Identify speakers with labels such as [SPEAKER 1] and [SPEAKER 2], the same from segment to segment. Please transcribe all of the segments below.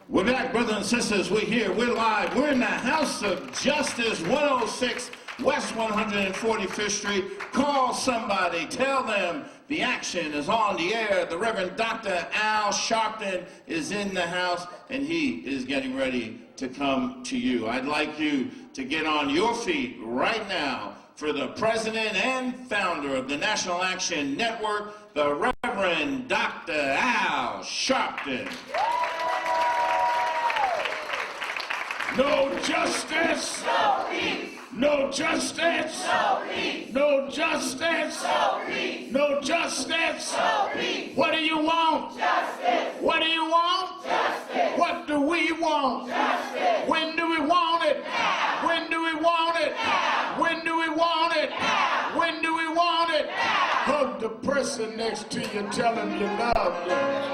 [SPEAKER 1] We're back, brothers and sisters. We're here. We're live. We're in the House of Justice, 106 West 145th Street. Call somebody. Tell them the action is on the air. The Reverend Dr. Al Sharpton is in the house, and he is getting ready to come to you. I'd like you to get on your feet right now for the president and founder of the National Action Network, the Reverend Dr. Al Sharpton.
[SPEAKER 2] No justice,
[SPEAKER 3] no peace.
[SPEAKER 2] No justice,
[SPEAKER 3] no peace.
[SPEAKER 2] No justice,
[SPEAKER 3] no peace.
[SPEAKER 2] No justice,
[SPEAKER 3] no peace.
[SPEAKER 2] What do you want?
[SPEAKER 3] Justice.
[SPEAKER 2] What do you want?
[SPEAKER 3] Justice.
[SPEAKER 2] What do we want?
[SPEAKER 3] Justice.
[SPEAKER 2] When do we want it?
[SPEAKER 3] Now.
[SPEAKER 2] When do we want it?
[SPEAKER 3] Now.
[SPEAKER 2] When do we want it?
[SPEAKER 3] Now.
[SPEAKER 2] When do we want it?
[SPEAKER 3] Now.
[SPEAKER 2] Hug the person next to you, tell him you love them.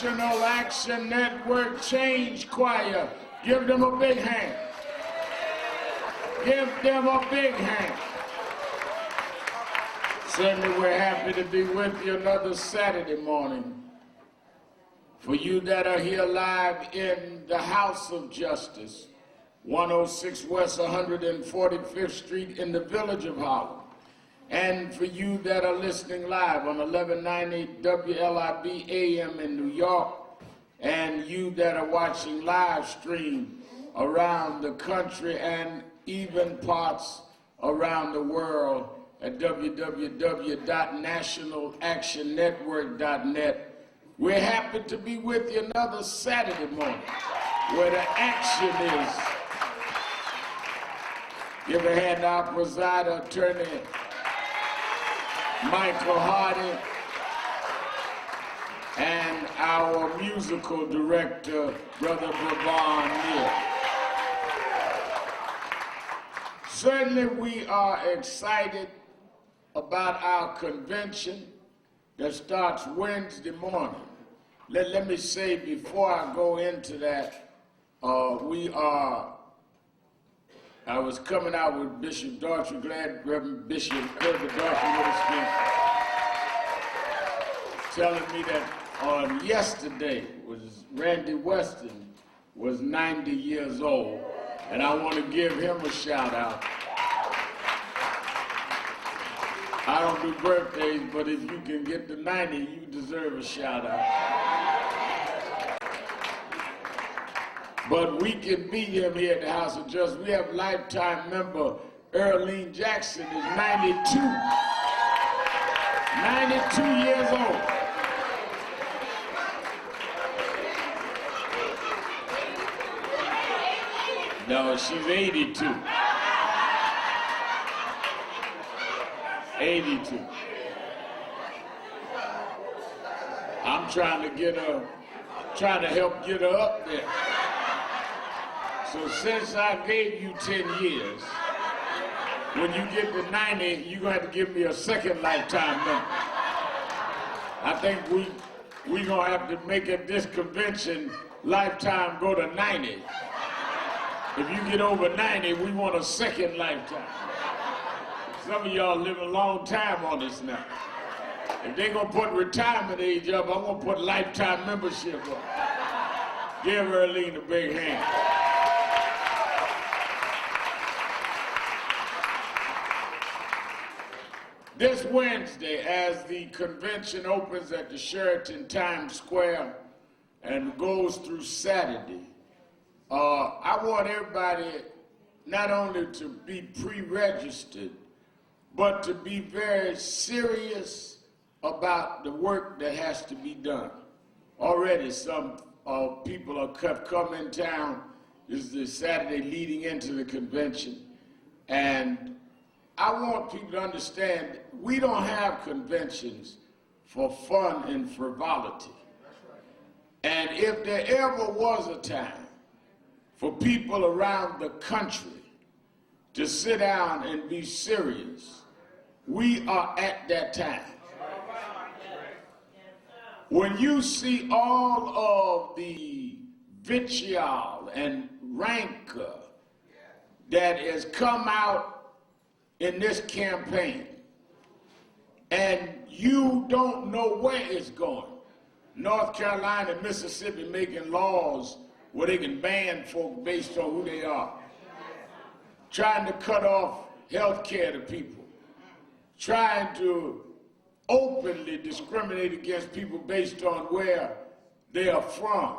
[SPEAKER 2] National Action Network Change Choir. Give them a big hand. Give them a big hand. Certainly we're happy to be with you another Saturday morning. For you that are here live in the House of Justice, 106 West 145th Street in the Village of Harlem. And for you that are listening live on 1190 WLIB AM in New York, and you that are watching live stream around the country and even parts around the world at www.nationalactionnetwork.net. We're happy to be with you another Saturday morning where the action is. Give a hand to our presider, attorney Michael Hardy, and our musical director, Brother Brabon Neal. Certainly we are excited about our convention that starts Wednesday morning. Let me say before I go into that, I was coming out with Bishop Daughtry, glad Reverend Bishop Kirby Daughtry with us here, telling me that on yesterday was Randy Weston was 90 years old, and I want to give him a shout out. I don't do birthdays, but if you can get to 90, you deserve a shout out. but we can beat him here at the House of Justice. We have lifetime member Earlene Jackson is 92. 92 years old. No, she's 82. 82. I'm trying to help get her up there. So since I gave you 10 years, when you get to 90, you're gonna have to give me a second lifetime member. I think we gonna have to make at this convention lifetime go to 90. If you get over 90, we want a second lifetime. Some of y'all live a long time on this now. If they gonna put retirement age up, I'm gonna put lifetime membership up. Give Earlene a big hand. This Wednesday, as the convention opens at the Sheraton Times Square and goes through Saturday, I want everybody not only to be pre-registered, but to be very serious about the work that has to be done. Already some people have come in town. This is the Saturday leading into the convention. And I want people to understand we don't have conventions for fun and frivolity. And if there ever was a time for people around the country to sit down and be serious, we are at that time. When you see all of the vitriol and rancor that has come out in this campaign, and you don't know where it's going, North Carolina and Mississippi making laws where they can ban folk based on who they are, trying to cut off health care to people, trying to openly discriminate against people based on where they are from.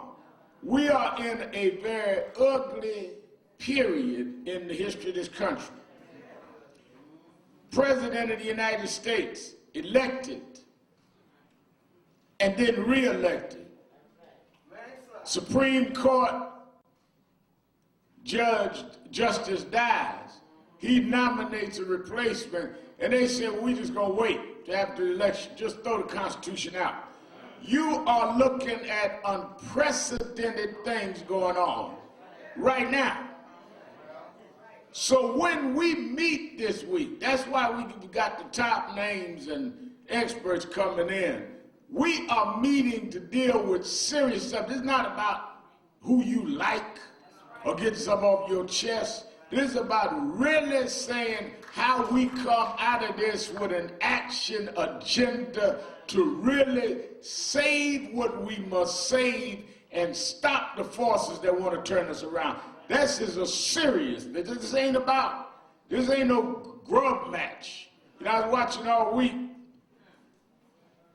[SPEAKER 2] We are in a very ugly period in the history of this country. President of the United States, elected and then re-elected. Supreme Court judge, justice dies. He nominates a replacement, and they said, well, we just gonna wait to after the election, just throw the Constitution out. You are looking at unprecedented things going on right now. So when we meet this week, that's why we got the top names and experts coming in. We are meeting to deal with serious stuff. This is not about who you like or getting something off your chest. This is about really saying how we come out of this with an action agenda to really save what we must save and stop the forces that want to turn us around. This is a serious, this ain't no grub match. You know, I was watching all week,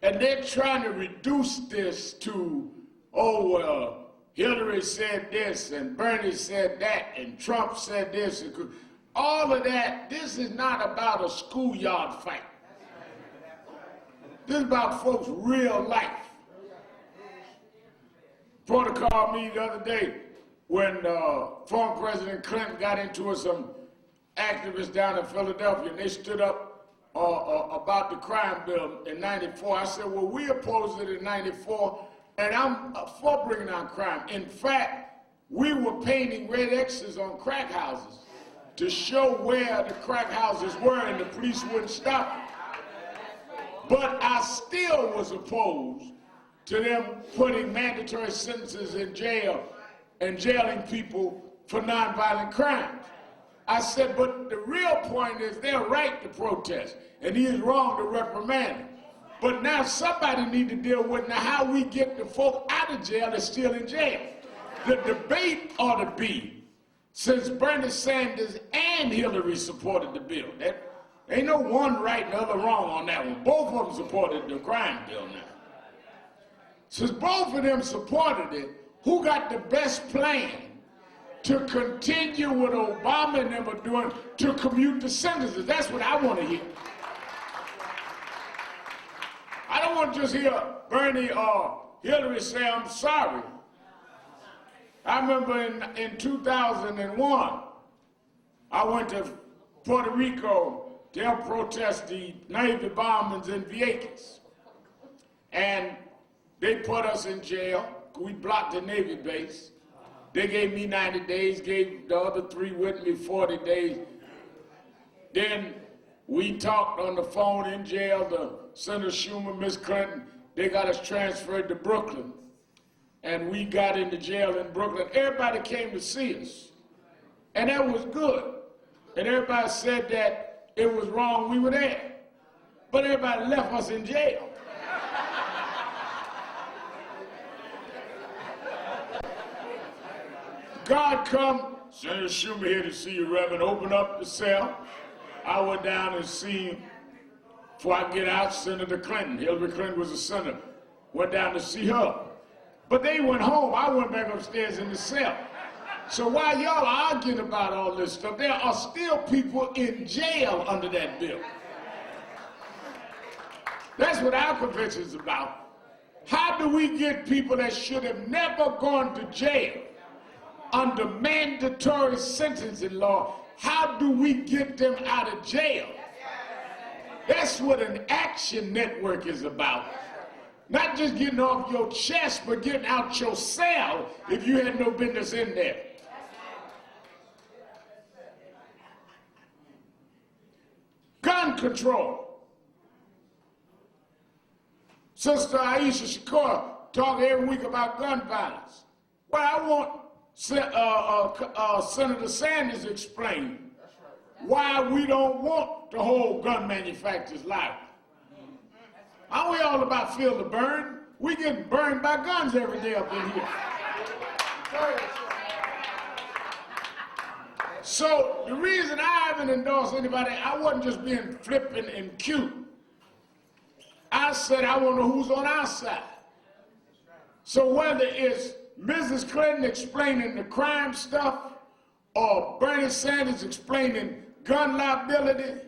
[SPEAKER 2] and they're trying to reduce this to, oh, well, Hillary said this, and Bernie said that, and Trump said this. All of that, this is not about a schoolyard fight. This is about folks' real life. Porter called me the other day when former President Clinton got into it, some activists down in Philadelphia, and they stood up about the crime bill in '94. I said, well, we opposed it in '94, and I'm for bringing down crime. In fact, we were painting red X's on crack houses to show where the crack houses were, and the police wouldn't stop it. But I still was opposed to them putting mandatory sentences in jail and jailing people for nonviolent crimes. I said, but the real point is they're right to protest, and he is wrong to reprimand him. But now somebody need to deal with now how we get the folk out of jail and still in jail. The debate ought to be, since Bernie Sanders and Hillary supported the bill, that ain't no one right and the other wrong on that one. Both of them supported the crime bill now. Since both of them supported it, who got the best plan to continue what Obama and them are doing to commute the sentences. That's what I want to hear. I don't want to just hear Bernie or Hillary say, I'm sorry. I remember in 2001, I went to Puerto Rico to help protest the Navy bombings in Vieques. And they put us in jail. We blocked the Navy base. They gave me 90 days, gave the other 3 with me 40 days. Then we talked on the phone in jail to Senator Schumer, Miss Clinton. They got us transferred to Brooklyn. And we got into jail in Brooklyn. Everybody came to see us. And that was good. And everybody said that it was wrong we were there. But everybody left us in jail. God come, Senator Schumer here to see you, Reverend, open up the cell. I went down and see him. Before I get out, Senator Clinton, Hillary Clinton was a senator, went down to see her. But they went home, I went back upstairs in the cell. So while y'all are arguing about all this stuff, there are still people in jail under that bill. That's what our convention is about. How do we get people that should have never gone to jail under mandatory sentencing law, how do we get them out of jail? That's what an action network is about. Not just getting off your chest, but getting out your cell if you had no business in there. Gun control. Sister Aisha Shakur talk every week about gun violence. Well, I want Senator Sanders to explain why we don't want to hold gun manufacturers liable. Aren't we all about feel the burn? We get burned by guns every day up in here. So the reason I haven't endorsed anybody, I wasn't just being flippant and cute. I said I want to know who's on our side. So whether it's Mrs. Clinton explaining the crime stuff or Bernie Sanders explaining gun liability,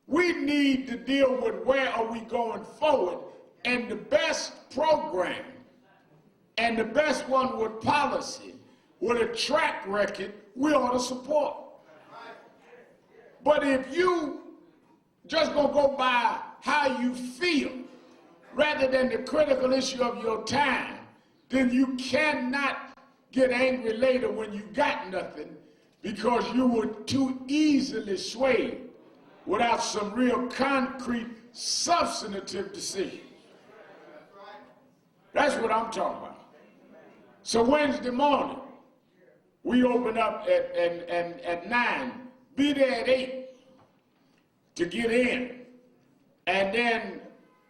[SPEAKER 2] we need to deal with where are we going forward, and the best program and the best one with policy, with a track record, we ought to support. But if you just gonna go by how you feel rather than the critical issue of your time, then you cannot get angry later when you got nothing because you were too easily swayed without some real concrete, substantive decisions. That's what I'm talking about. So Wednesday morning, we open up at 9, be there at 8 to get in. And then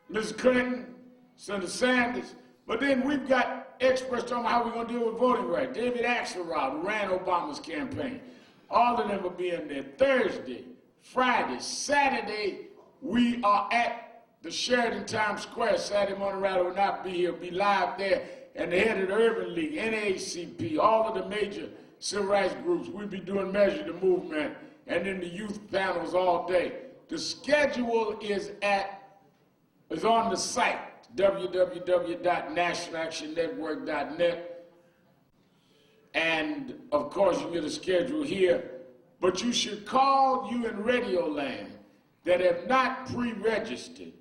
[SPEAKER 2] Ms. Clinton, Senator Sanders, but then we've got experts talking about how we're going to deal with voting rights. David Axelrod, who ran Obama's campaign. All of them will be in there. Thursday, Friday, Saturday, we are at the Sheraton Times Square. Saturday morning rally will not be here, be live there. And the head of the Urban League, NAACP, all of the major civil rights groups, we'll be doing Measure the Movement, and then the youth panels all day. The schedule is on the site, www.nationalactionnetwork.net. And of course, you get a schedule here. But you should call you in Radio Land that have not pre-registered.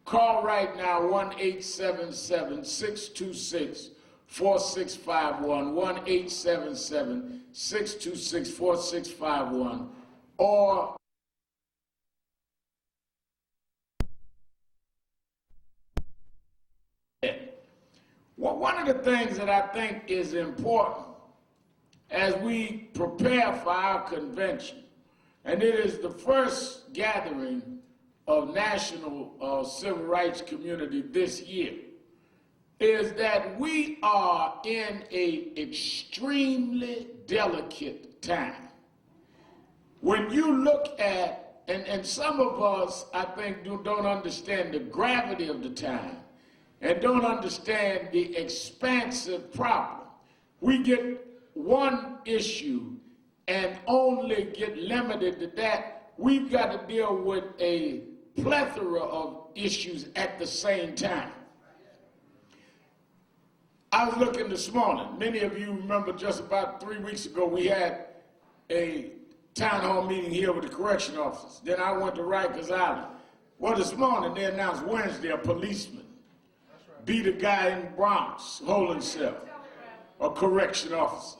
[SPEAKER 2] Call right now, 1-877-626-4651, 1-877-626-4651, or well, one of the things that I think is important as we prepare for our convention, and it is the first gathering of national civil rights community this year, is that we are in an extremely delicate time. When you look at, and some of us, I think, don't understand the gravity of the time and don't understand the expansive problem. We get one issue and only get limited to that. We've got to deal with a plethora of issues at the same time. I was looking this morning. Many of you remember just about 3 weeks ago we had a town hall meeting here with the correction officers. Then I went to Rikers Island. Well, this morning they announced Wednesday a policeman beat a guy in the Bronx, holding cell, a correction officer.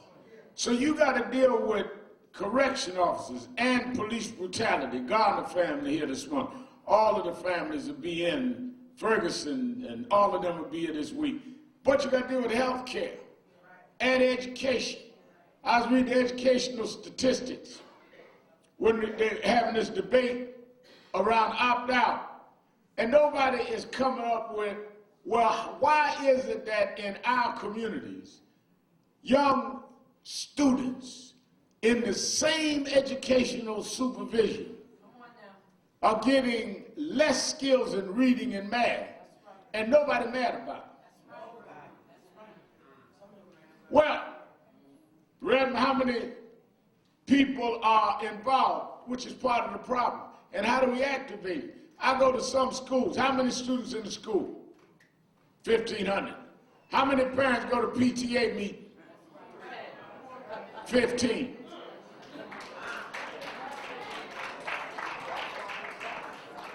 [SPEAKER 2] So you got to deal with correction officers and police brutality. Gardner family here this morning. All of the families will be in Ferguson, and all of them will be here this week. But you got to deal with health care and education. I was reading the educational statistics when they're having this debate around opt-out, and nobody is coming up with, well, why is it that in our communities, young students in the same educational supervision are getting less skills in reading and math, and nobody mad about it? Well, Reverend, how many people are involved, which is part of the problem, and how do we activate it? I go to some schools. How many students in the school? 1,500. How many parents go to PTA meeting? 15.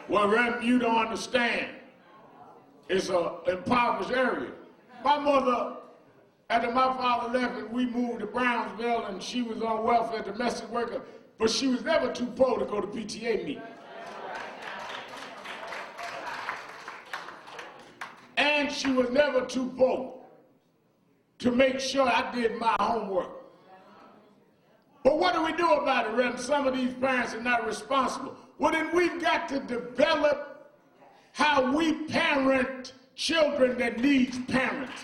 [SPEAKER 2] Well, Reverend, you don't understand. It's an impoverished area. My mother, after my father left and we moved to Brownsville, and she was on welfare, domestic worker, but she was never too poor to go to PTA meeting. And she was never too poor to make sure I did my homework. But what do we do about it, Reverend? Some of these parents are not responsible. Well, then we've got to develop how we parent children that needs parents.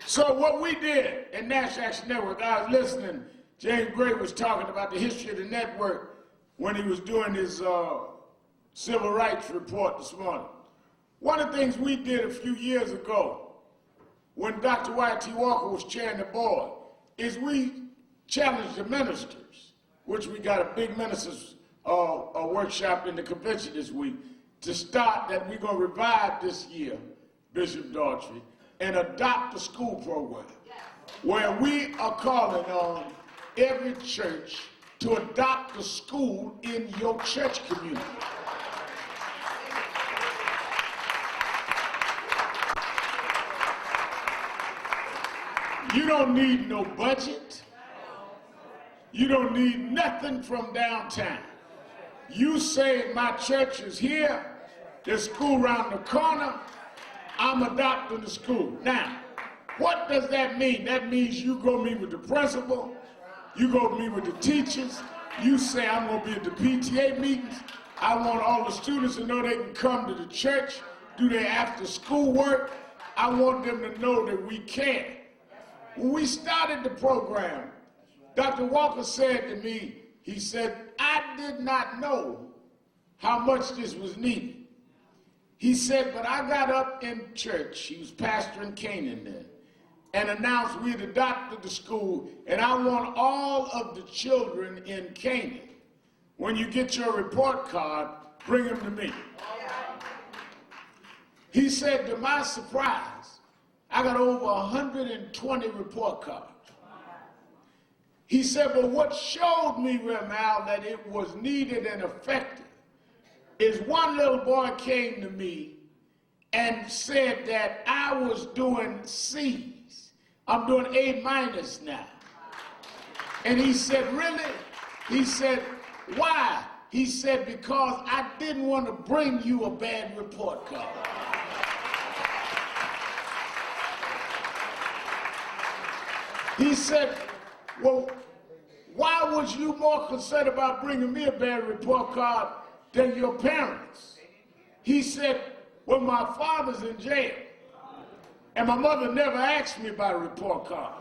[SPEAKER 2] So what we did in National Action Network, I was listening, James Gray was talking about the history of the network when he was doing his civil rights report this morning. One of the things we did a few years ago when Dr. Y.T. Walker was chairing the board is we challenged the ministers, which we got a big ministers workshop in the convention this week, to start that we're going to revive this year, Bishop Daughtry, and adopt a school program where we are calling on every church to adopt a school in your church community. You don't need no budget. You don't need nothing from downtown. You say, my church is here, there's school around the corner, I'm adopting the school. Now, what does that mean? That means you go meet with the principal, you go meet with the teachers, you say, I'm going to be at the PTA meetings, I want all the students to know they can come to the church, do their after school work, I want them to know that we care. When we started the program, Dr. Walker said to me, he said, I did not know how much this was needed. He said, but I got up in church, he was pastoring N.A.N then, and announced we had adopted the school, and I want all of the children in N.A.N, when you get your report card, bring them to me. He said, to my surprise, I got over 120 report cards. He said, but what showed me, Reverend Al, that it was needed and effective is one little boy came to me and said that I was doing C's. I'm doing A- now. And he said, really? He said, why? He said, because I didn't want to bring you a bad report card. He said, well, why was you more concerned about bringing me a bad report card than your parents? He said, well, my father's in jail, and my mother never asked me about a report card.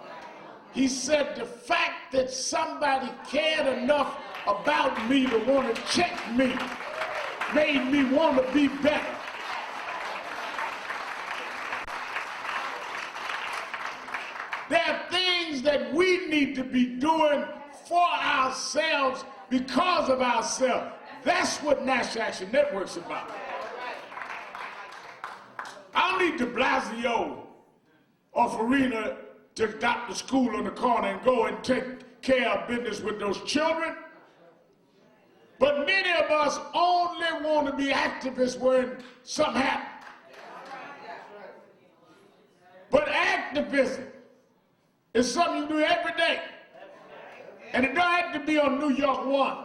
[SPEAKER 2] He said, the fact that somebody cared enough about me to want to check me made me want to be better. need to be doing for ourselves because of ourselves. That's what National Action Network's about. I don't need de Blasio or Farina to adopt the school on the corner and go and take care of business with those children. But many of us only want to be activists when something happens. But activism is something you do every day. And it don't have to be on New York 1.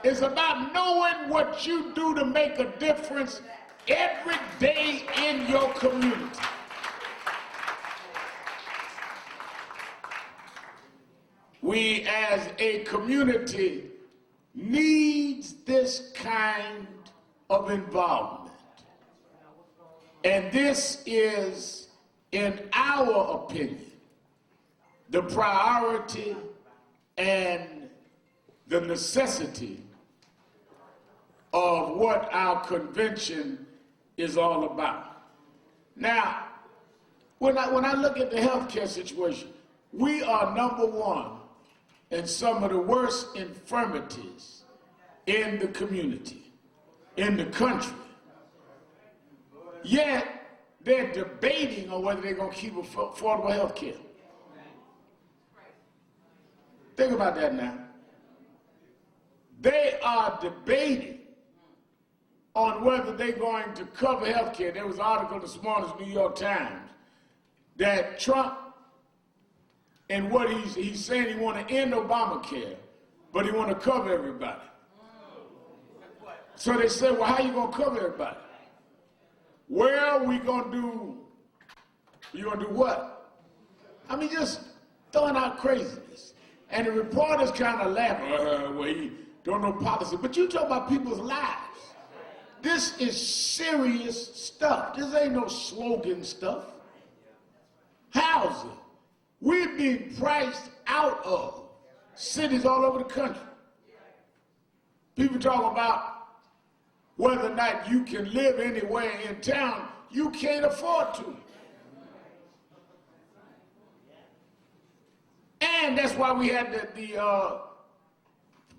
[SPEAKER 2] It's about knowing what you do to make a difference every day in your community. We as a community needs this kind of involvement. And this is, in our opinion, the priority and the necessity of what our convention is all about. Now, when I look at the healthcare situation, we are number one in some of the worst infirmities in the community, in the country. Yet, they're debating on whether they're going to keep affordable health care. Think about that now. They are debating on whether they're going to cover health care. There was an article this morning in the New York Times that Trump, and what he's saying, he want to end Obamacare, but he want to cover everybody. So they said, well, how you going to cover everybody? Well, you going to do what? I mean, just throwing out craziness. And the reporters kind of laugh, well, he don't know policy. But you talk about people's lives. This is serious stuff. This ain't no slogan stuff. Housing. We're being priced out of cities all over the country. People talk about whether or not you can live anywhere in town. You can't afford to. And that's why we had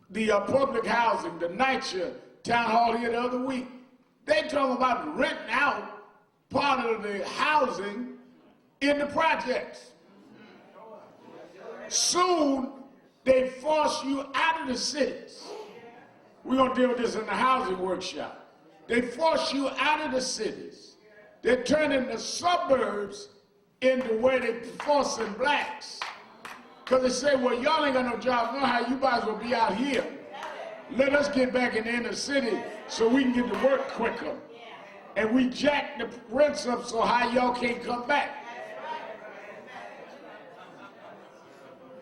[SPEAKER 2] the public housing, the NYCHA town hall here the other week. They talk about renting out part of the housing in the projects. Soon, they force you out of the cities. We're going to deal with this in the housing workshop. They force you out of the cities. They're turning the suburbs into where they're forcing blacks. Because they say, well, y'all ain't got no job, no how, you might as well be out here. Let us get back in the inner city so we can get to work quicker. And we jack the rents up so high y'all can't come back.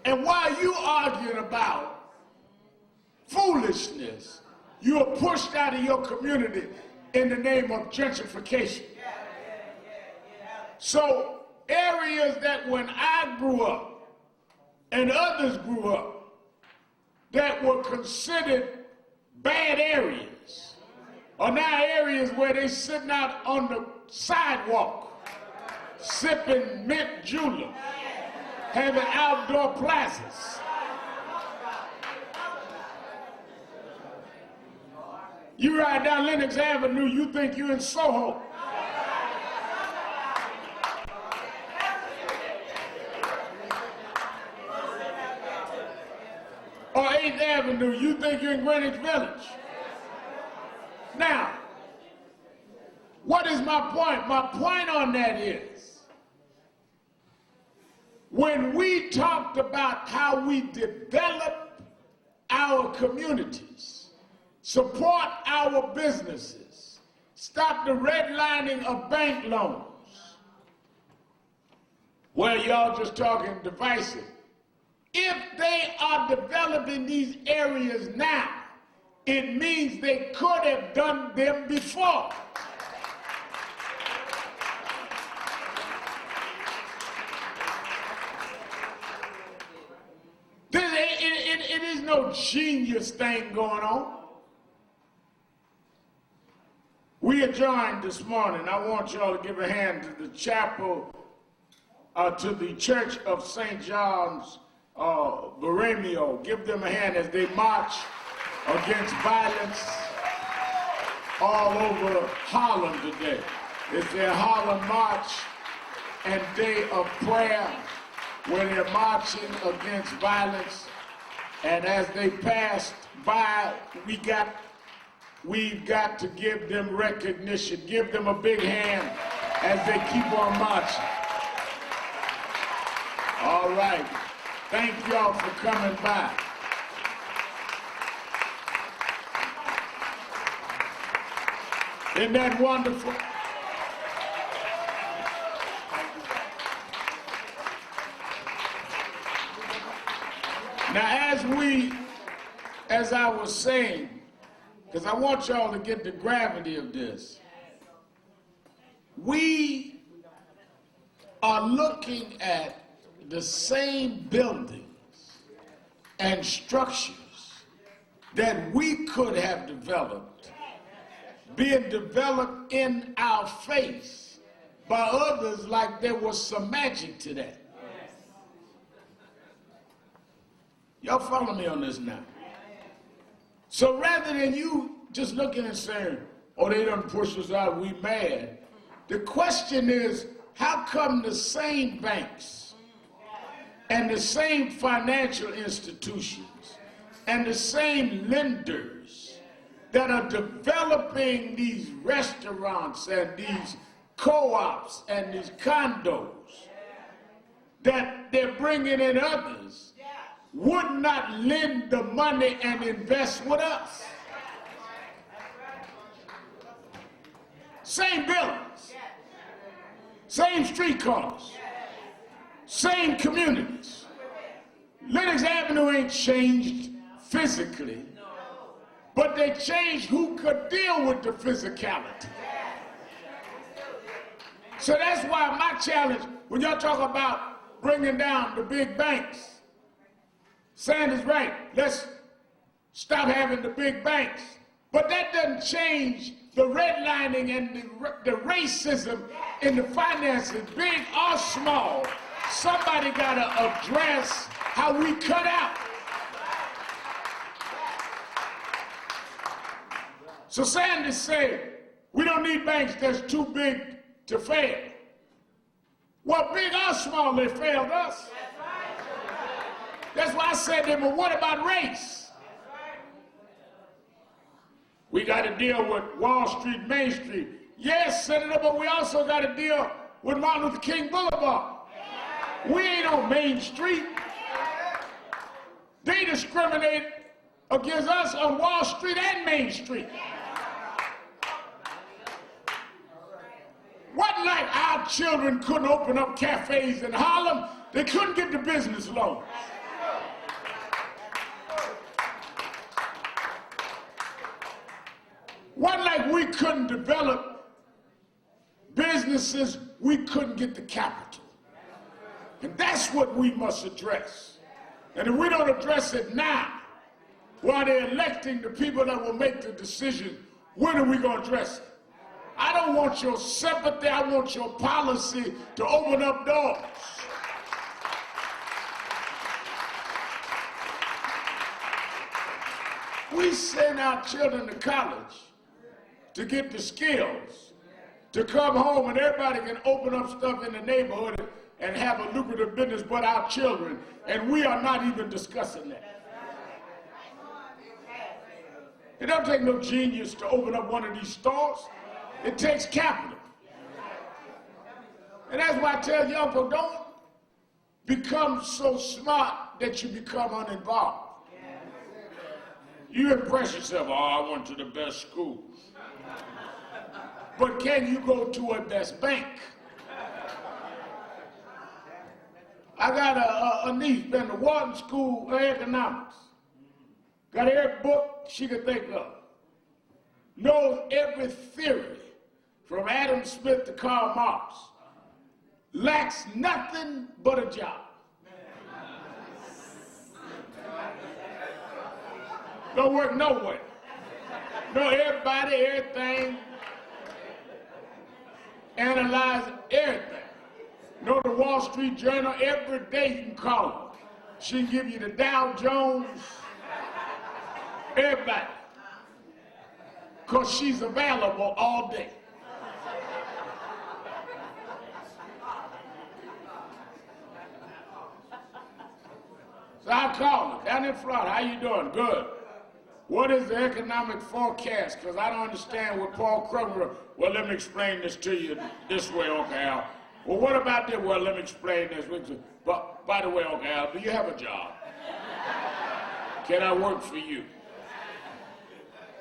[SPEAKER 2] And while you arguing about foolishness, you are pushed out of your community in the name of gentrification. So areas that when I grew up and others grew up that were considered bad areas are now areas where they're sitting out on the sidewalk sipping mint julep, having outdoor plazas. You ride down Lenox Avenue, you think you're in Soho. Or 8th Avenue, you think you're in Greenwich Village. Now, what is my point? My point on that is, when we talked about how we develop our communities, support our businesses, stop the redlining of bank loans, well, y'all just talking divisive. If they are developing these areas now, it means they could have done them before. It is no genius thing going on. We adjourned this morning. I want y'all to give a hand to the chapel, to the Church of St. John's Borromeo. Give them a hand as they march against violence all over Harlem today. It's their Harlem March and Day of Prayer, where they're marching against violence. And as they passed by, we've got to give them recognition. Give them a big hand as they keep on marching. All right. Thank y'all for coming by. Isn't that wonderful? Now, as I was saying, because I want y'all to get the gravity of this, we are looking at the same buildings and structures that we could have developed, being developed in our face by others like there was some magic to that. Y'all follow me on this now? So rather than you just looking and saying, oh, they done pushed us out, we mad. The question is, how come the same banks and the same financial institutions and the same lenders that are developing these restaurants and these co-ops and these condos that they're bringing in others would not lend the money and invest with us? Same buildings, same streetcars, same communities. Lenox Avenue ain't changed physically, but they changed who could deal with the physicality. So that's why my challenge, when y'all talk about bringing down the big banks, Sandy's right, let's stop having the big banks. But that doesn't change the redlining and the racism in the finances, big or small. Somebody gotta address how we cut out. So Sandy said, we don't need banks that's too big to fail. Well, big or small, they failed us. That's why I said to them, well, what about race? We got to deal with Wall Street, Main Street. Yes, Senator, but we also got to deal with Martin Luther King Boulevard. We ain't on Main Street. They discriminate against us on Wall Street and Main Street. Wasn't like our children couldn't open up cafes in Harlem. They couldn't get the business loans. Wasn't like we couldn't develop businesses, we couldn't get the capital. And that's what we must address. And if we don't address it now, while they're electing the people that will make the decision, when are we going to address it? I don't want your sympathy, I want your policy to open up doors. We send our children to college to get the skills, to come home and everybody can open up stuff in the neighborhood and have a lucrative business but our children, and we are not even discussing that. It don't take no genius to open up one of these stores. It takes capital. And that's why I tell young people, don't become so smart that you become uninvolved. You impress yourself, oh, I went to the best school. But can you go to a best bank? I got a niece, been to Wharton School of Economics. Got every book she could think of. Knows every theory, from Adam Smith to Karl Marx. Lacks nothing but a job. Don't work nowhere. Know everybody, everything. Analyze everything. Know the Wall Street Journal every day, you can call them. She can give you the Dow Jones, everybody. Because she's available all day. So I called her, down in Florida, how you doing? Good. What is the economic forecast? Because I don't understand what Paul Krugman wrote. Well, let me explain this to you this way, Uncle Al. Well, what about this? Well, let me explain this. But by the way, Uncle Al, do you have a job? Can I work for you?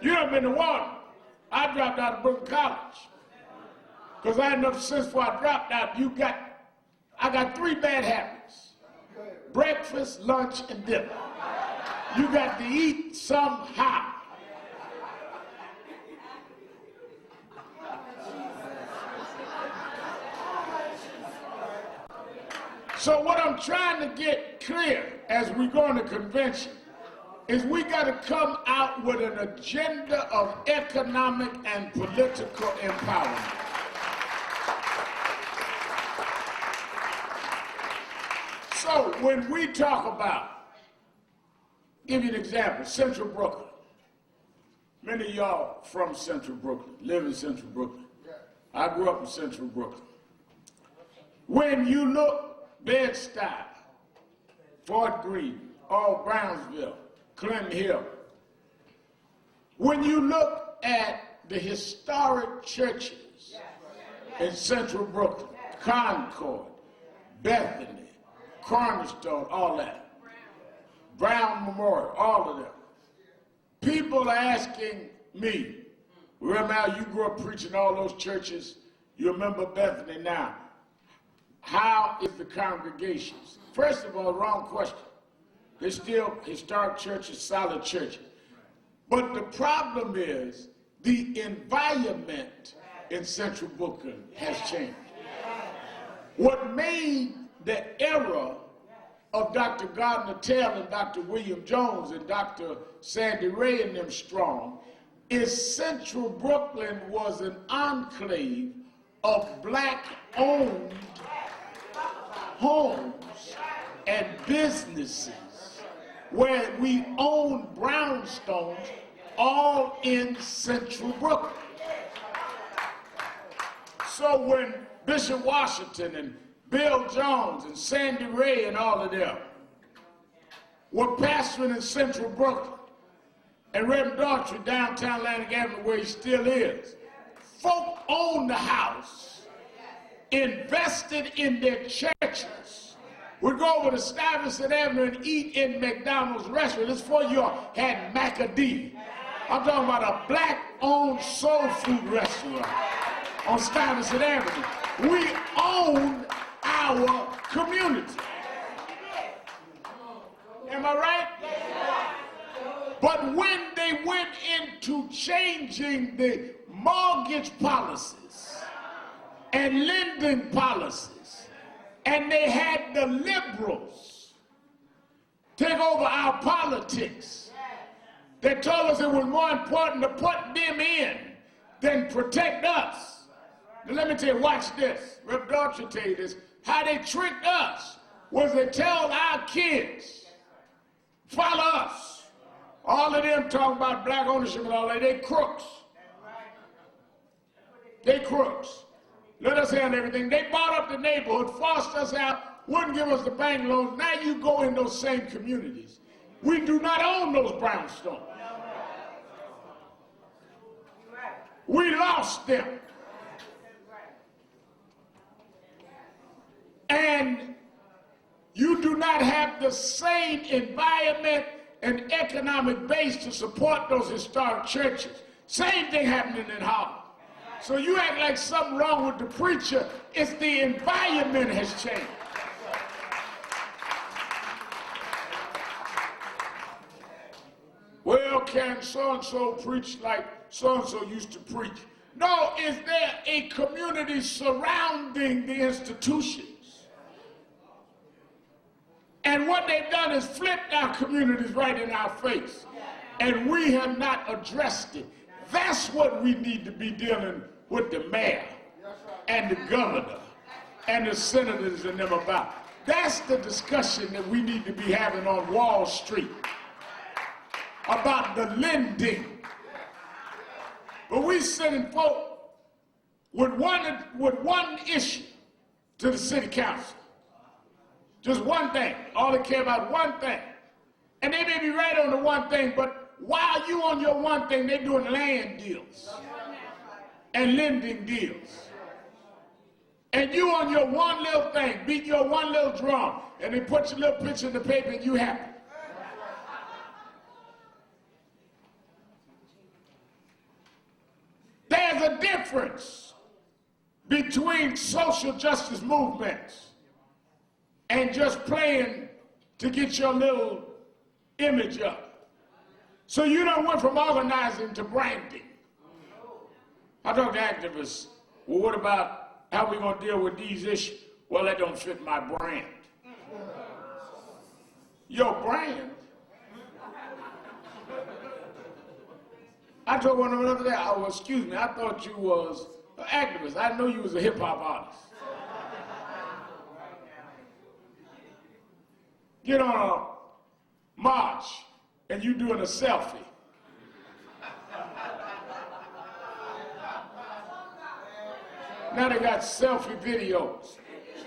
[SPEAKER 2] You haven't been to one. I dropped out of Brooklyn College. Because I had enough sense before I dropped out. I got 3 bad habits. Breakfast, lunch, and dinner. You got to eat somehow. So what I'm trying to get clear as we go into convention is we got to come out with an agenda of economic and political empowerment. So when we talk about, give you an example, Central Brooklyn. Many of y'all from Central Brooklyn, live in Central Brooklyn. I grew up in Central Brooklyn. When you look Bed-Stuy, Fort Greene, all Brownsville, Clinton Hill, when you look at the historic churches in Central Brooklyn, Concord, Bethany, Cornerstone, all that, Brown Memorial, all of them. People are asking me, remember how you grew up preaching all those churches? You remember Bethany now. How is the congregations? First of all, wrong question. They're still historic churches, solid churches. But the problem is the environment in Central Brooklyn has changed. What made the era of Dr. Gardner Taylor and Dr. William Jones and Dr. Sandy Ray and them strong is Central Brooklyn was an enclave of black-owned homes and businesses where we owned brownstones all in Central Brooklyn. So when Bishop Washington and Bill Jones and Sandy Ray and all of them were pastoring in Central Brooklyn, and Reverend Daughtry downtown Atlantic Avenue, where he still is, folk owned the house, invested in their churches, would go over to Stuyvesant Avenue and eat in McDonald's restaurant. This for you all had Macadee. I'm talking about a black-owned soul food restaurant on Stuyvesant Avenue. We owned our community. Am I right? But when they went into changing the mortgage policies and lending policies, and they had the liberals take over our politics, they told us it was more important to put them in than protect us. Now let me tell you, watch this. Reverend Daughtry tell you this. How they tricked us was they tell our kids, follow us. All of them talking about black ownership and all that, they crooks. They crooks. Let us handle everything. They bought up the neighborhood, forced us out, wouldn't give us the bank loans. Now you go in those same communities. We do not own those brownstones. We lost them. And you do not have the same environment and economic base to support those historic churches. Same thing happening in Harlem. So you act like something wrong with the preacher. It's the environment has changed. Well, can so-and-so preach like so-and-so used to preach? No, is there a community surrounding the institutions? And what they've done is flipped our communities right in our face. And we have not addressed it. That's what we need to be dealing with the mayor and the governor and the senators and them about. That's the discussion that we need to be having on Wall Street about the lending. But we sending folk with one issue to the city council. Just one thing. All they care about one thing. And they may be right on the one thing, but while you on your one thing, they're doing land deals and lending deals. And you on your one little thing, beat your one little drum, and they put your little picture in the paper and you happy. There's a difference between social justice movements and just playing to get your little image up. So you don't went from organizing to branding. I talk to activists, well, what about how we gonna deal with these issues? Well, that don't fit my brand. Your brand? I told one of them the other day, oh, excuse me, I thought you was an activist. I know you was a hip hop artist. Get on a march and you doing a selfie. Now they got selfie videos.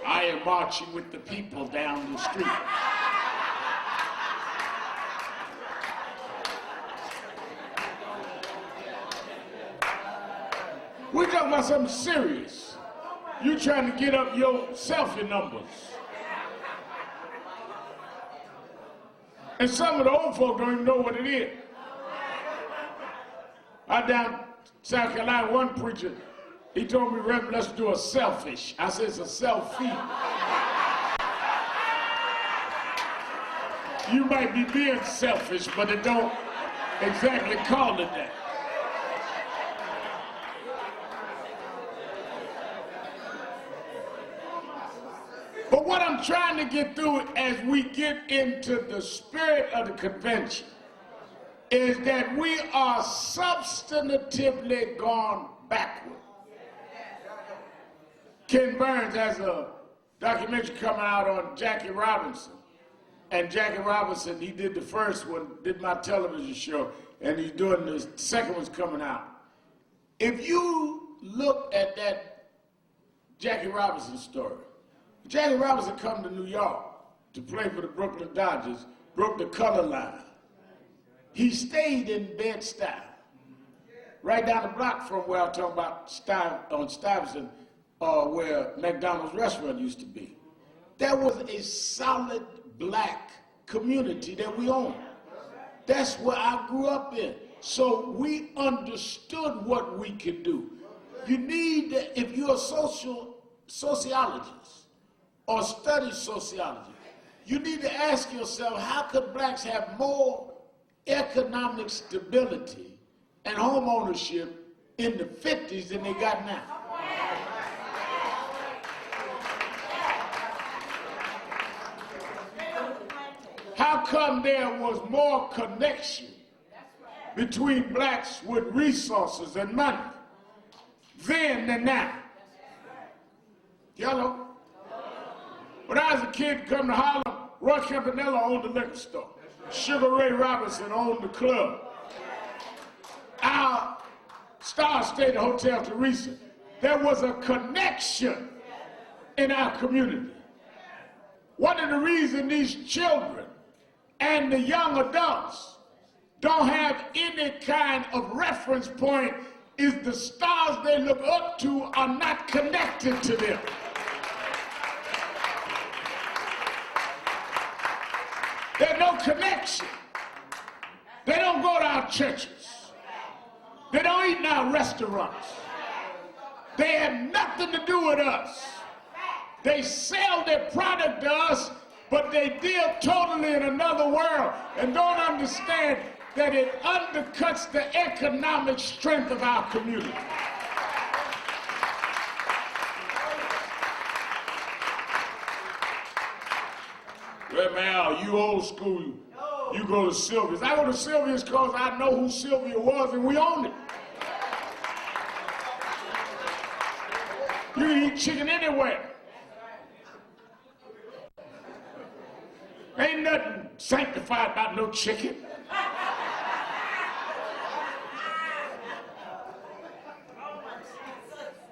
[SPEAKER 2] I am marching with the people down the street. We're talking about something serious. You trying to get up your selfie numbers. And some of the old folk don't even know what it is. I down South Carolina, one preacher, he told me, Reverend, let's do a selfish. I said, it's a selfie. You might be being selfish, but it don't exactly call it that. But what I'm trying to get through as we get into the spirit of the convention is that we are substantively gone backward. Ken Burns has a documentary coming out on Jackie Robinson. And Jackie Robinson, he did the first one, did my television show, and he's doing the second one's coming out. If you look at that Jackie Robinson story, Jackie Robinson come to New York to play for the Brooklyn Dodgers, broke the color line. He stayed in Bed-Stuy, right down the block from where I'm talking about on Stuyvesant, where McDonald's restaurant used to be. That was a solid black community that we owned. That's where I grew up in. So we understood what we could do. You need, if you're a sociologist or study sociology, you need to ask yourself, how could blacks have more economic stability and home ownership in the 50s than they got now? How come there was more connection between blacks with resources and money then than now? Yellow. When I was a kid coming to Harlem, Roy Campanella owned the liquor store. Sugar Ray Robinson owned the club. Our star stayed at Hotel Teresa. There was a connection in our community. One of the reasons these children and the young adults don't have any kind of reference point is the stars they look up to are not connected to them. There's no connection. They don't go to our churches. They don't eat in our restaurants. They have nothing to do with us. They sell their product to us, but they deal totally in another world and don't understand that it undercuts the economic strength of our community. Reverend Al, you old school, you go to Sylvia's. I go to Sylvia's because I know who Sylvia was and we own it. You can eat chicken anywhere. sanctified about no chicken.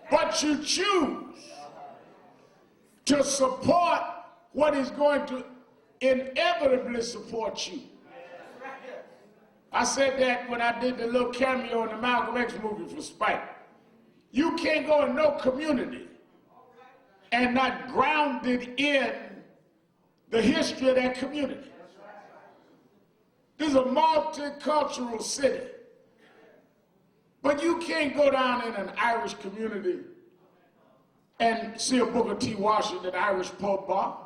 [SPEAKER 2] But you choose to support what is going to inevitably support you. I said that when I did the little cameo in the Malcolm X movie for Spike. You can't go in no community and not grounded in the history of that community. This is a multicultural city. But you can't go down in an Irish community and see a Booker T. Washington Irish pub bar.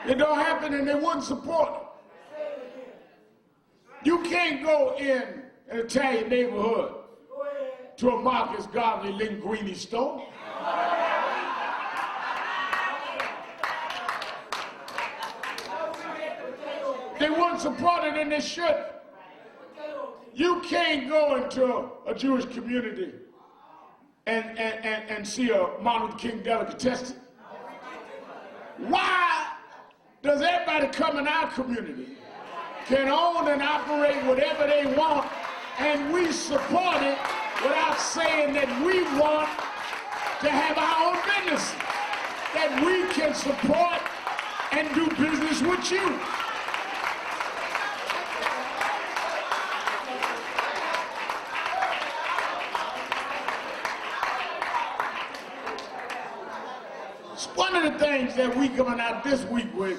[SPEAKER 2] It don't happen and they wouldn't support it. You can't go in an Italian neighborhood to a Marcus Garvey Linguini store. They wouldn't support it and they should. You can't go into a Jewish community and see a Martin Luther King delicatessen. Why does everybody come in our community can own and operate whatever they want, and we support it without saying that we want to have our own business, that we can support and do business with you? One of the things that we coming out this week with,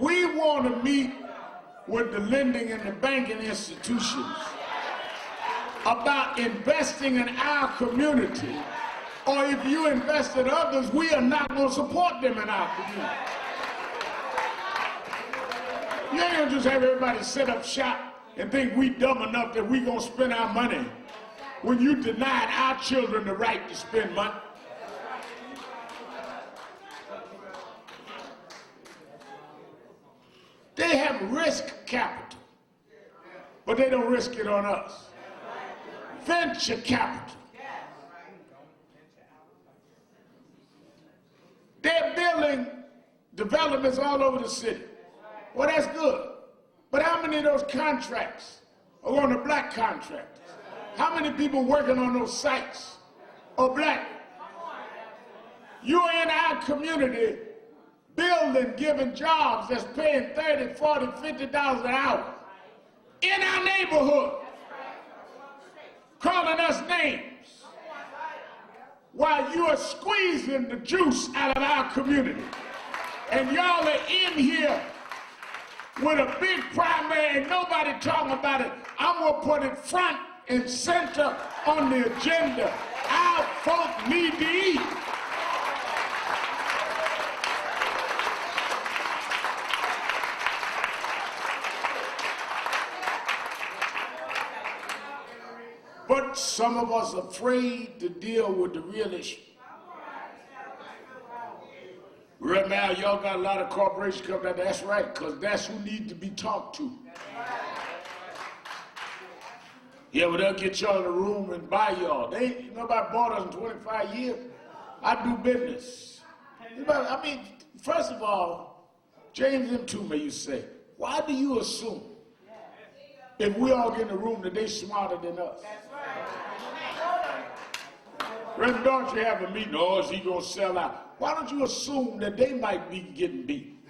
[SPEAKER 2] we want to meet with the lending and the banking institutions about investing in our community, or if you invest in others, we are not going to support them in our community. You ain't going to just have everybody set up shop and think we dumb enough that we going to spend our money when you denied our children the right to spend money. They have risk capital, but they don't risk it on us. Venture capital. They're building developments all over the city. Well, that's good. But how many of those contracts are on the black contractors? How many people working on those sites are black? You're in our community building, giving jobs that's paying $30, $40, $50 an hour in our neighborhood, calling us names while you are squeezing the juice out of our community. And y'all are in here with a big primary and nobody talking about it. I'm going to put it front and center on the agenda. Our folk need to eat. But some of us are afraid to deal with the real issue. Right now, y'all got a lot of corporations coming out. That's right, because that's who need to be talked to. Yeah, well, they'll get y'all in a room and buy y'all. Nobody bought us in 25 years. I do business. I mean, first of all, James M. Toomey used to say, why do you assume if we all get in the room that they smarter than us? Reverend, don't you have a meeting? Oh, is he going to sell out? Why don't you assume that they might be getting beat?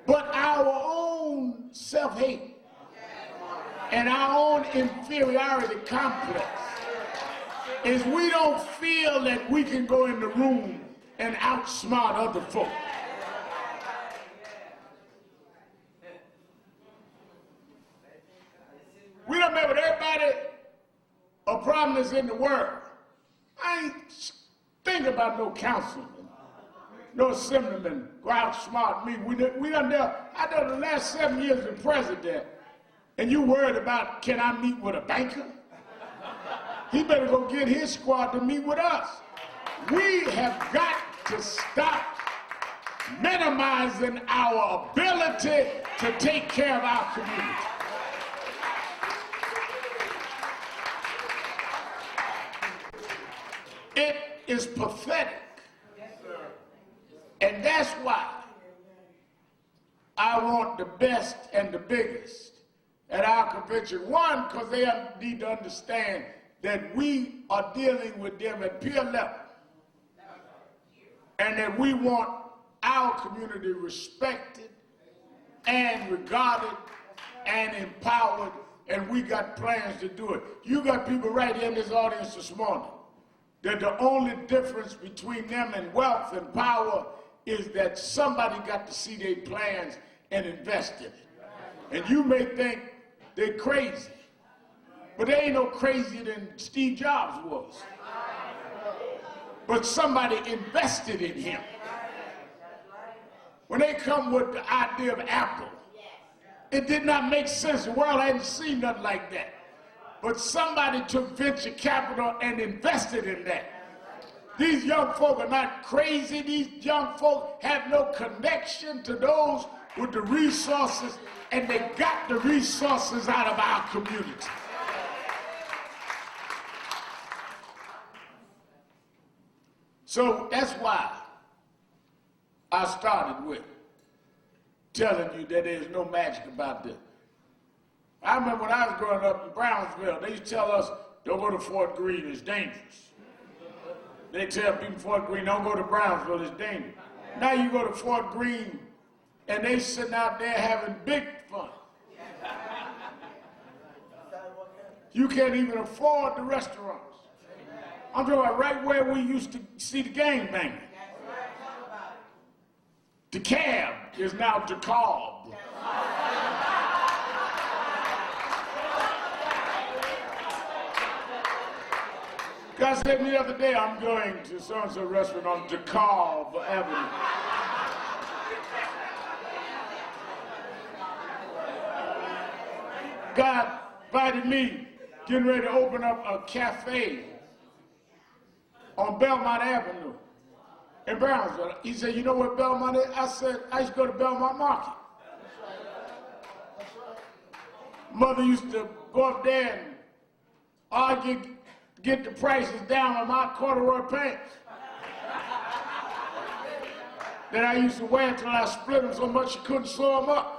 [SPEAKER 2] But our own self-hate and our own inferiority complex is we don't feel that we can go in the room and outsmart other folk. We don't remember everybody a problem is in the world. I ain't think about no councilman, no assemblyman go outsmart me. I done the last 7 years as president, and you worried about can I meet with a banker? He better go get his squad to meet with us. We have got to stop minimizing our ability to take care of our community. is pathetic. And that's why I want the best and the biggest at our convention. One, because they need to understand that we are dealing with them at peer level. And that we want our community respected and regarded and empowered, and we got plans to do it. You got people right here in this audience this morning that the only difference between them and wealth and power is that somebody got to see their plans and invest in it. And you may think they're crazy, but they ain't no crazier than Steve Jobs was. But somebody invested in him. When they come with the idea of Apple, it did not make sense. The world hadn't seen nothing like that. But somebody took venture capital and invested in that. These young folk are not crazy. These young folk have no connection to those with the resources, and they got the resources out of our community. So that's why I started with telling you that there's no magic about this. I remember when I was growing up in Brownsville, they used to tell us, don't go to Fort Greene, it's dangerous. They tell people Fort Greene, don't go to Brownsville, it's dangerous. Now you go to Fort Greene, and they sitting out there having big fun. You can't even afford the restaurants. I'm talking about right where we used to see the gangbanging. The cab is now DeKalb. God said to me the other day, I'm going to so-and-so restaurant on DeKalb Avenue. God invited me, getting ready to open up a cafe on Belmont Avenue in Brownsville. He said, you know where Belmont is? I said, I used to go to Belmont Market. Mother used to go up there and argue, get the prices down on my corduroy pants that I used to wear until I split them so much she couldn't sew them up.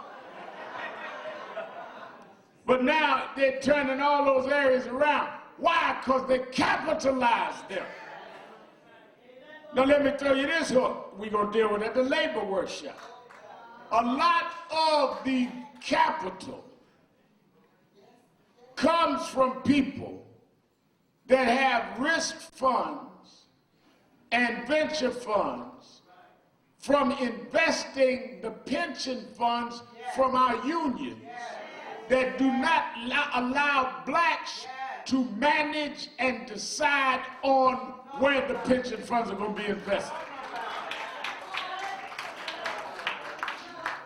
[SPEAKER 2] But now they're turning all those areas around. Why? Because they capitalized them. Now let me tell you this hook we're going to deal with at the labor workshop. A lot of the capital comes from people that have risk funds and venture funds from investing the pension funds from our unions that do not allow blacks to manage and decide on where the pension funds are going to be invested.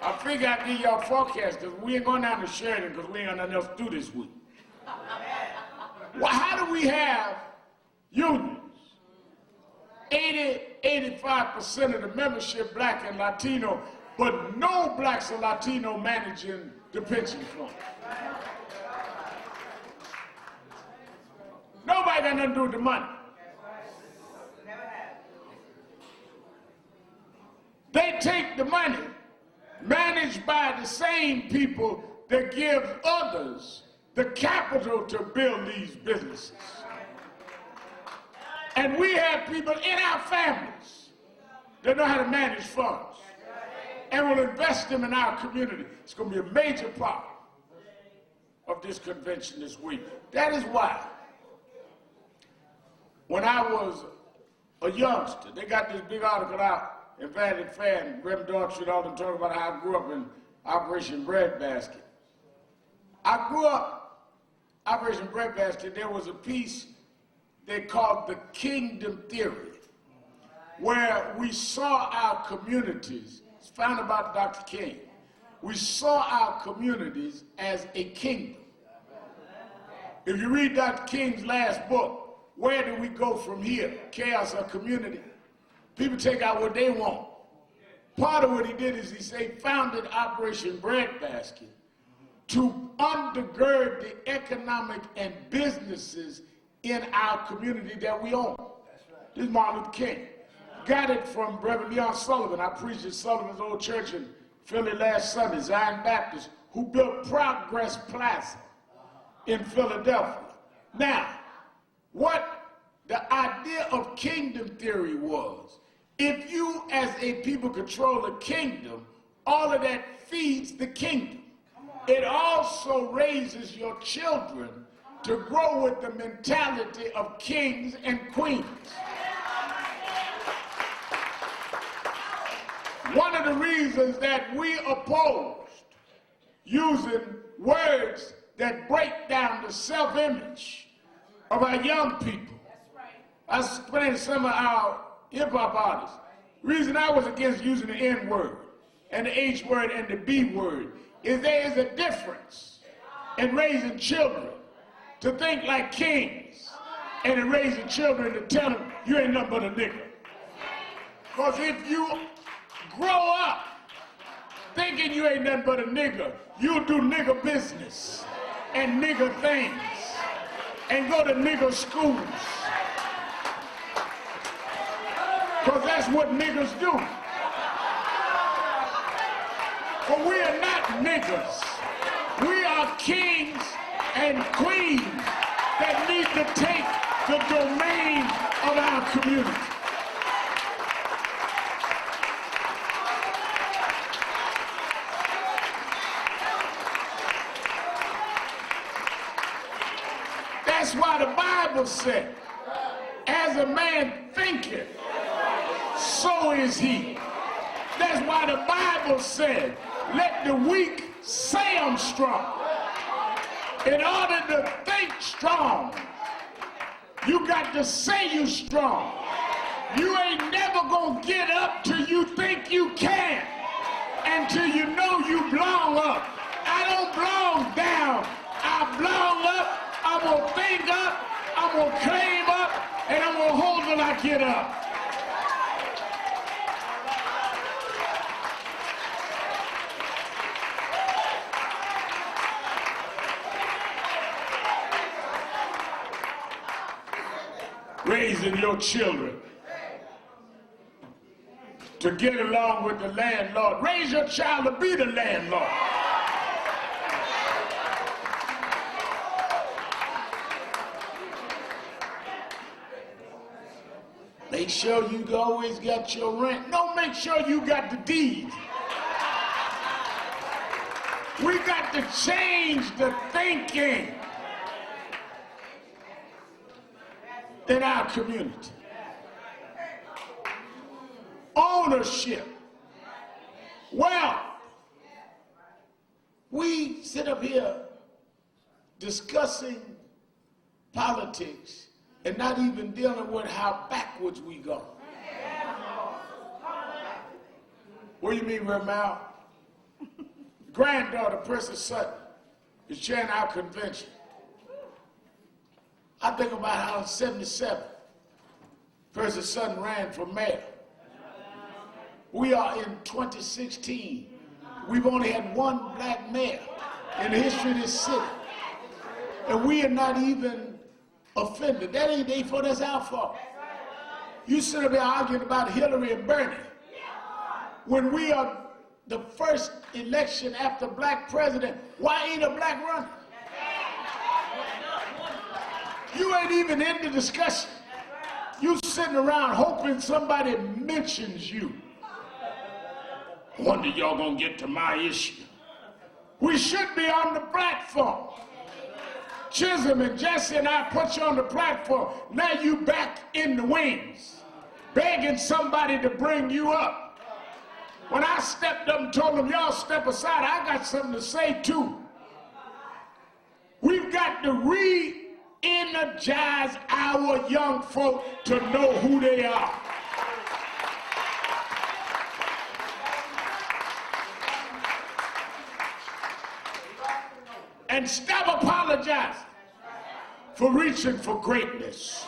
[SPEAKER 2] I figure I'd give y'all forecast because we ain't going down to Sheridan because we ain't got nothing else to do this week. Well, how do we have unions? 85% of the membership black and Latino, but no blacks or Latino managing the pension fund. Nobody got nothing to do with the money. They take the money managed by the same people that give others the capital to build these businesses. And we have people in our families that know how to manage funds and will invest them in our community. It's going to be a major part of this convention this week. That is why when I was a youngster, they got this big article out in Vanity Fair, and Reverend Dog all them talking about how I grew up in Operation Breadbasket. I grew up Operation Breadbasket. There was a piece they called the Kingdom Theory, where we saw our communities, it's founded by Dr. King, we saw our communities as a kingdom. If you read Dr. King's last book, where do we go from here? Chaos or community? People take out what they want. Part of what he did is he founded Operation Breadbasket to undergird the economic and businesses in our community that we own. That's right. This is Martin Luther King. Got it from Reverend Leon Sullivan. I preached at Sullivan's old church in Philly last Sunday, Zion Baptist, who built Progress Plaza in Philadelphia. Now, what the idea of kingdom theory was, if you as a people control a kingdom, all of that feeds the kingdom. It also raises your children to grow with the mentality of kings and queens. One of the reasons that we opposed using words that break down the self-image of our young people. I explained to some of our hip-hop artists. The reason I was against using the N word and the H word and the B word is there is a difference in raising children to think like kings and in raising children to tell them you ain't nothing but a nigga. Because if you grow up thinking you ain't nothing but a nigga, you'll do nigga business and nigga things and go to nigga schools. Because that's what niggas do. But we are not niggas. We are kings and queens that need to take the domain of our community. That's why the Bible said, as a man thinketh, so is he. That's why the Bible said, let the weak say I'm strong. In order to think strong, you got to say you strong. You ain't never gonna get up till you think you can, until you know you belong up. I don't belong down, I belong up. I'm gonna think up, I'm gonna claim up, and I'm gonna hold till I get up. Raising your children to get along with the landlord. Raise your child to be the landlord. Make sure you always got your rent. No, make sure you got the deed. We got to change the thinking in our community. Ownership. Well, we sit up here discussing politics and not even dealing with how backwards we go. What do you mean, Reverend Mal? Granddaughter, Princess Sutton, is chairing our convention. I think about how in '77, Princess Sutton ran for mayor. We are in 2016. We've only had one black mayor in the history of this city. And we are not even offended. That ain't their fault, that's our fault. You sit up there arguing about Hillary and Bernie. When we are the first election after black president, why ain't a black runner? You ain't even in the discussion. You sitting around hoping somebody mentions you. I wonder y'all gonna get to my issue. We should be on the platform. Chisholm and Jesse and I put you on the platform. Now you back in the wings, begging somebody to bring you up. When I stepped up and told them, y'all step aside, I got something to say too. We've got to re-energize our young folk to know who they are. And stop apologizing for reaching for greatness.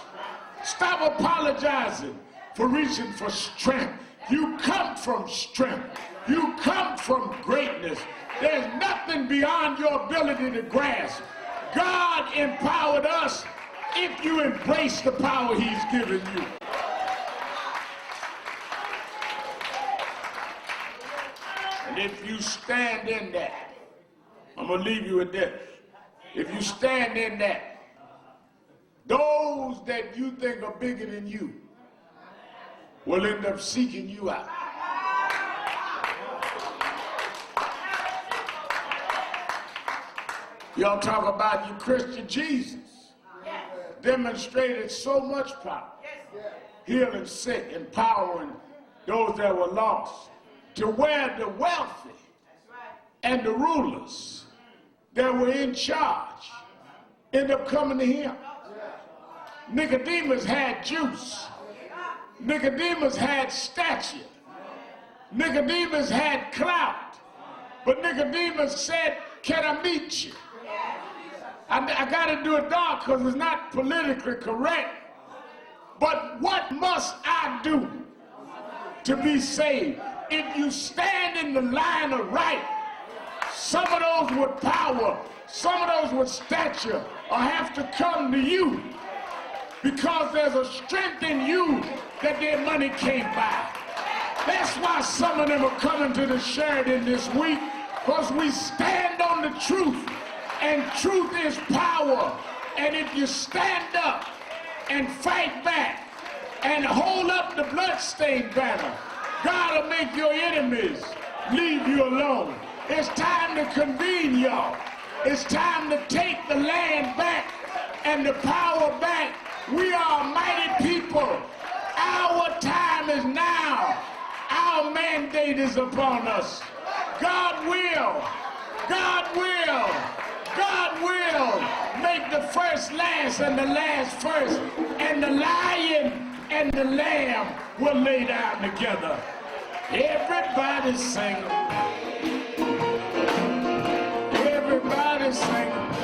[SPEAKER 2] Stop apologizing for reaching for strength. You come from strength. You come from greatness. There's nothing beyond your ability to grasp. God empowered us if you embrace the power he's given you. if you stand in that, I'm going to leave you with this. If you stand in that, those that you think are bigger than you will end up seeking you out. Y'all talk about your Christian Jesus. Demonstrated so much power. Healing sick, empowering those that were lost. To where the wealthy and the rulers that were in charge end up coming to him. Nicodemus had juice. Nicodemus had stature. Nicodemus had clout. But Nicodemus said, can I meet you? I got to do it dark because it's not politically correct. But what must I do to be saved? If you stand in the line of right, some of those with power, some of those with stature will have to come to you because there's a strength in you that their money can't buy. That's why some of them are coming to the Sheridan this week, because we stand on the truth, and truth is power. And if you stand up and fight back and hold up the bloodstained banner, God will make your enemies leave you alone. It's time to convene, y'all. It's time to take the land back and the power back. We are a mighty people. Our time is now. Our mandate is upon us. God will make the first last and the last first, and the lion and the lamb will lay down together. Everybody sing. Everybody sing.